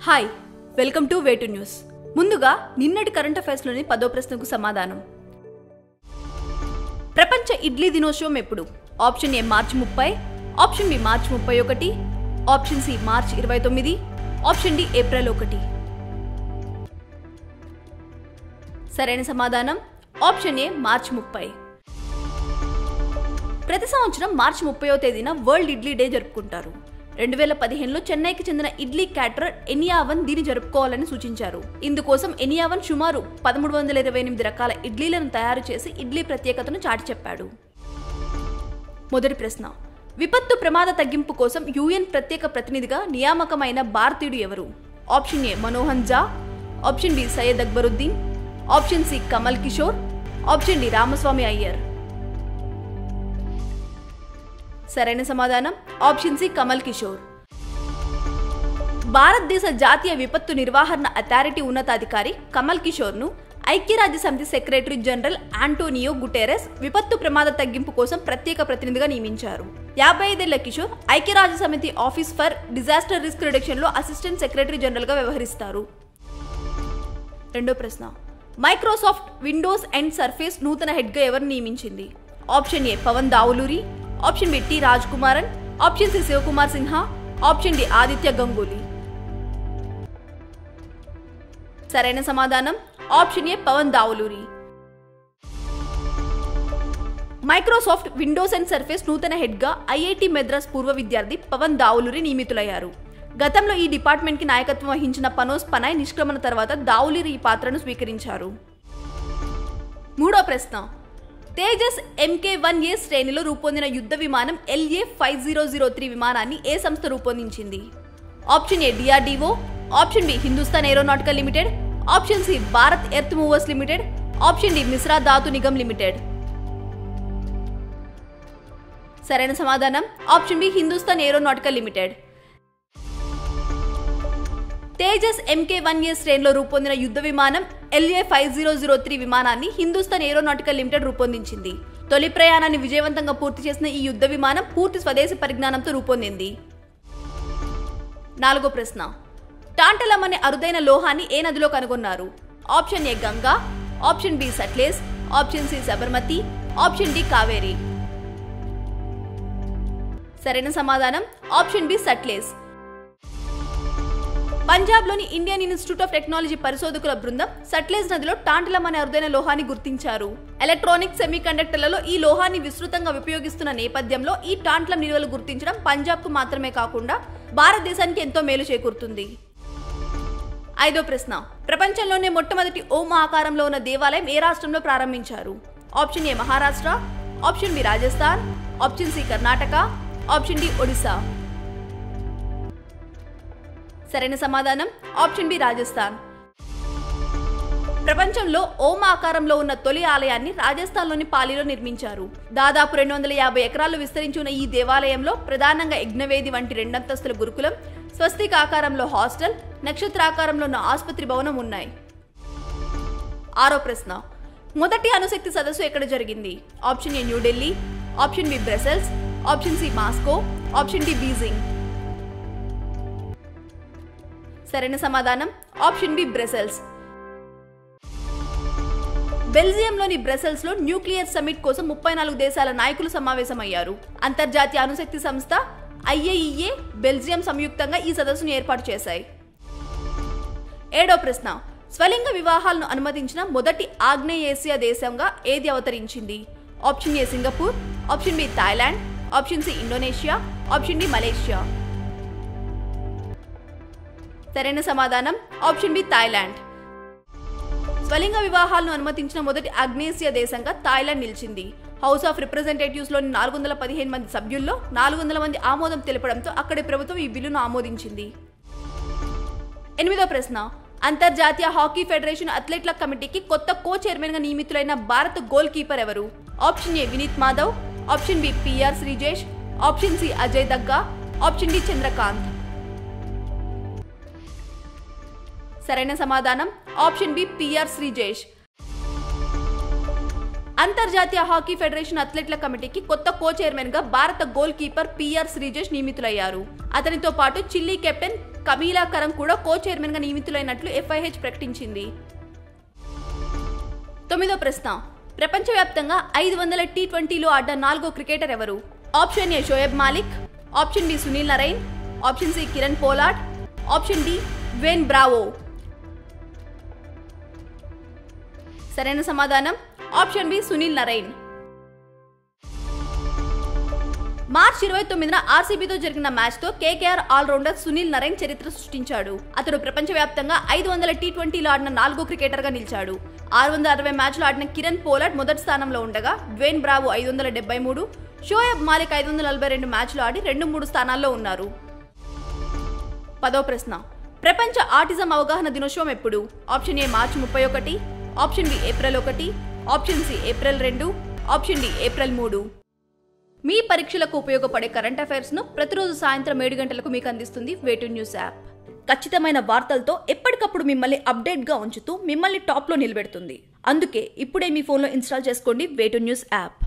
Hi, welcome to way to news. ముందుగా నిన్నటి current అఫైర్స్లోని 10వ ప్రశ్నకు సమాధానం. ప్రపంచ ఇడ్లీ దినోత్సవం ఎప్పుడు? Option A March 30, option B March 31, option C March 29, option D April 1. సరైన సమాధానం ఆప్షన్ ఏ మార్చి 30. ప్రతి సంవత్సరం మార్చి 30వ తేదీన వరల్డ్ ఇడ్లీ డే జరుపుకుంటారు. 2015లో చెన్నైకి చెందిన ఇడ్లీ క్యాటరర్ ఎనియావన్ దీన్ని జరుపుకోవాలని సూచించారు. ఇందుకోసం ఎనియావన్ సుమారు 1328 రకాల ఇడ్లీలను తయారు చేసి ఇడ్లీ ప్రత్యేకతను చాటి చెప్పాడు. మొదటి ప్రశ్న, విపత్తు ప్రమాద తగ్గింపు కోసం యుఎన్ ప్రత్యేక ప్రతినిధిగా నియామకమైన భారతీయుడు ఎవరు? Option A Manohan Jha, option B Syed Akbaruddin, option C Kamal Kishore, option D Ramaswamy Iyer. సరైన సమాధానం ఆప్షన్ సి కమల్ కిషోర్. భారతదేశ జాతీయ విపత్తు నిర్వహణ అథారిటీ ఉన్నతాధికారి కమల్ కిషోర్ను ఐక్యరాజ్య సమితి సెక్రటరీ జనరల్ ఆంటోనియో గుటెరెస్ విపత్తు ప్రమాద తగ్గింపు కోసం ప్రత్యేక ప్రతినిధిగా నియమించారు. 55 ఏళ్ల కిషోర్ ఐక్యరాజ్య సమితి office for disaster risk reduction లో అసిస్టెంట్ సెక్రటరీ జనరల్ గా వ్యవహరిస్తారు. రెండో ప్రశ్న, మైక్రోసాఫ్ట్ విండోస్ అండ్ సర్ఫేస్ నూతన హెడ్ గా ఎవరు నియమించింది? Option A Pavan Davuluri, option B T Raj Kumaran, option C Shivakumar Sinha, option D Aditya Ganguly. సరైన సమాధానం option A Pavan Davuluri. Microsoft Windows and Surface నూతన హెడ్ గా ఐఐటి మద్రాస్ పూర్వ విద్యార్థి పవన్ దావులూరి నియమితులయ్యారు. గతంలో ఈ డిపార్ట్మెంట్ కి నాయకత్వం వహించిన పనోస్ పనాయ్ నిష్క్రమణ తర్వాత దావులూరి ఈ పాత్రను స్వీకరించారు. మూడో ప్రశ్న, తేజస్ MK-1A శ్రేణిలో రూపొందిన యుద్ధ విమానం LA-5003 విమానాన్ని ఏ సంస్థ రూపొందించింది? Option A DRDO, option B Hindustan Aeronautical Limited, option C Bharat Earth Movers Limited, option D Mishra Dhatu Nigam Limited. సరైన సమాధానం option B Hindustan Aeronautical Limited. Tejas MK-1A శ్రేణిలో రూపొందిన యుద్ధ విమానం LA-5003 విమానాన్ని హిందుస్థాన్ ఏరోనాటికల్ లిమిటెడ్ రూపొందించింది. తొలి ప్రయాణాన్ని విజయవంతంగా పూర్తి చేసిన ఈ యుద్ధ విమానం పూర్తి స్వదేశీ పరిజ్ఞానంతో రూపొందింది. నాలుగో ప్రశ్న, టాంటలం అనే అరుదైన లోహాన్ని ఏ నదిలో కనుగొన్నారు? Option A Ganga, option B Sutlej, option C Sabarmati, option D Kaveri. సరైన సమాధానం ఆప్షన్ బి సట్లెజ్. పంజాబ్లోని ఇండియన్ ఇన్స్టిట్యూట్ ఆఫ్ టెక్నాలజీ పరిశోధకుల బృందం సట్లెజ్ నదిలో టాంటలం అనే అరుదైన లోహాన్ని గుర్తించారు. ఎలక్ట్రానిక్ సెమీకండక్టర్లలో ఈ లోహాన్ని విస్తృతంగా ఉపయోగిస్తున్న నేపథ్యంలో ఈ టాంటలం నిల్వలు గుర్తించడం పంజాబ్కు మాత్రమే కాకుండా భారతదేశానికి ఎంతో మేలు చేకూరుతుంది. ఐదో ప్రశ్న, ప్రపంచంలోనే మొట్టమొదటి ఓం ఆకారంలో ఉన్న దేవాలయం ఏ రాష్ట్రంలో ప్రారంభించారు? Option A Maharashtra, option B Rajasthan, option C Karnataka, option D Odisha. సరైన సమాధానం ఆప్షన్ బి రాజస్థాన్. ప్రపంచంలో ఓం ఆకారంలో ఉన్న తొలి ఆలయాన్ని రాజస్థాన్లోని పాలిలో నిర్మించారు. దాదాపు 250 ఎకరాల్లో విస్తరించి ఉన్న ఈ దేవాలయంలో ప్రధానంగా యజ్ఞవేది వంటి 2 అంతస్తుల గురుకులం, స్వస్తిక ఆకారంలో హాస్టల్, నక్షత్రాకారంలో ఉన్న ఆసుపత్రి భవనం ఉన్నాయి. ఆరో ప్రశ్న, మొదటి అణుశక్తి సదస్సు ఎక్కడ జరిగింది? Option A New Delhi, option B Brussels, option C Moscow, option D Beijing. సరైన సమాధానం ఆప్షన్ బి బ్రసెల్స్. బెల్జియంలోని బ్రసెల్స్ లో న్యూక్లియర్ సమిట్ కోసం 34 దేశాల నాయకులు సమావేశమయ్యారు. అంతర్జాతీయ అణుశక్తి సంస్థ IAEA, బెల్జియం సంయుక్తంగా ఈ సదస్సును ఏర్పాటు చేశాయి. ఏడో ప్రశ్న, స్వలింగ వివాహాలను అనుమతించిన మొదటి ఆగ్నేయేసియా దేశంగా ఏది అవతరించింది? Option A Singapore, option B Thailand, option C Indonesia, option D Malaysia. సరైన సమాధానం ఆప్షన్ బి థాయిలాండ్. స్వలింగ వివాహాలను అనుమతించిన మొదటి ఆగ్నేసియా దేశంగా థాయిలాండ్ నిలిచింది. హౌస్ ఆఫ్ రిప్రజెంటేటివ్స్ లోని 415 మంది సభ్యుల్లో 400 మంది ఆమోదం తెలపడంతో అక్కడి ప్రభుత్వం ఈ బిల్లును ఆమోదించింది. ఎనిమిదో ప్రశ్న, అంతర్జాతీయ హాకీ ఫెడరేషన్ అథ్లెట్ల కమిటీకి కొత్త కో చైర్మన్ గా నియమితులైన భారత గోల్ కీపర్ ఎవరు? Option A Vineet Madhav, option B PR Sreejesh, option C Ajay Dagga, option D Chandrakant. సరైన సమాధానం ఆప్షన్ బి PR శ్రీజేష్. అంతర్జాతీయ హాకీ ఫెడరేషన్ అథ్లెట్ల కమిటీకి కొత్త కో చైర్మన్ గా భారత గోల్ కీపర్ PR శ్రీజేష్ నియమితులయ్యారు. అతనితో పాటు చిల్లీ కెప్టెన్ కమీలా కరం కూడా కో చైర్మన్ గా నియమితులైనట్లు FIH ప్రకటించింది. 9వ ప్రశ్న, ప్రపంచవ్యాప్తంగా 500 T20లో ఆడిన 4వ క్రికెటర్ ఎవరు? Option A Shoaib Malik, option B Sunil Narine, option C Kieron Pollard, option D Dwayne Bravo. సరైన సమాధానం ఆప్షన్ బి సునీల్ నరైన్. మార్చి 29న RCBతో జరిగిన మ్యాచ్తో KKR ఆల్రౌండర్ సునీల్ నరైన్ చరిత్ర సృష్టించాడు. అతడు ప్రపంచవ్యాప్తంగా 500 T20లో ఆడిన 4వ క్రికెటర్గా నిలిచాడు. 660 మ్యాచ్లు ఆడిన కిరణ్ పోలార్డ్ మొదటి స్థానంలో ఉండగా డ్వేన్ బ్రావో 573, షోయబ్ మాలిక్ 542 మ్యాచ్లు ఆడి 2-3 స్థానాల్లో ఉన్నారు. 10వ ప్రశ్న, ప్రపంచ ఆటిజం అవగాహన దినోత్సవం ఎప్పుడు? ఆప్షన్ ఏ మార్చి 31, option B April 1, option C April 2, option D April 3. మీ పరీక్షలకు ఉపయోగపడే కరెంట్ అఫైర్స్ ను ప్రతిరోజు సాయంత్రం 7 గంటలకు మీకు అందిస్తుంది వేటు న్యూస్ యాప్. ఖచ్చితమైన వార్తలతో ఎప్పటికప్పుడు మిమ్మల్ని అప్డేట్ గా ఉంచుతూ మిమ్మల్ని టాప్ లో నిలబెడుతుంది. అందుకే ఇప్పుడే మీ ఫోన్లో ఇన్స్టాల్ చేసుకోండి వేటు న్యూస్ యాప్.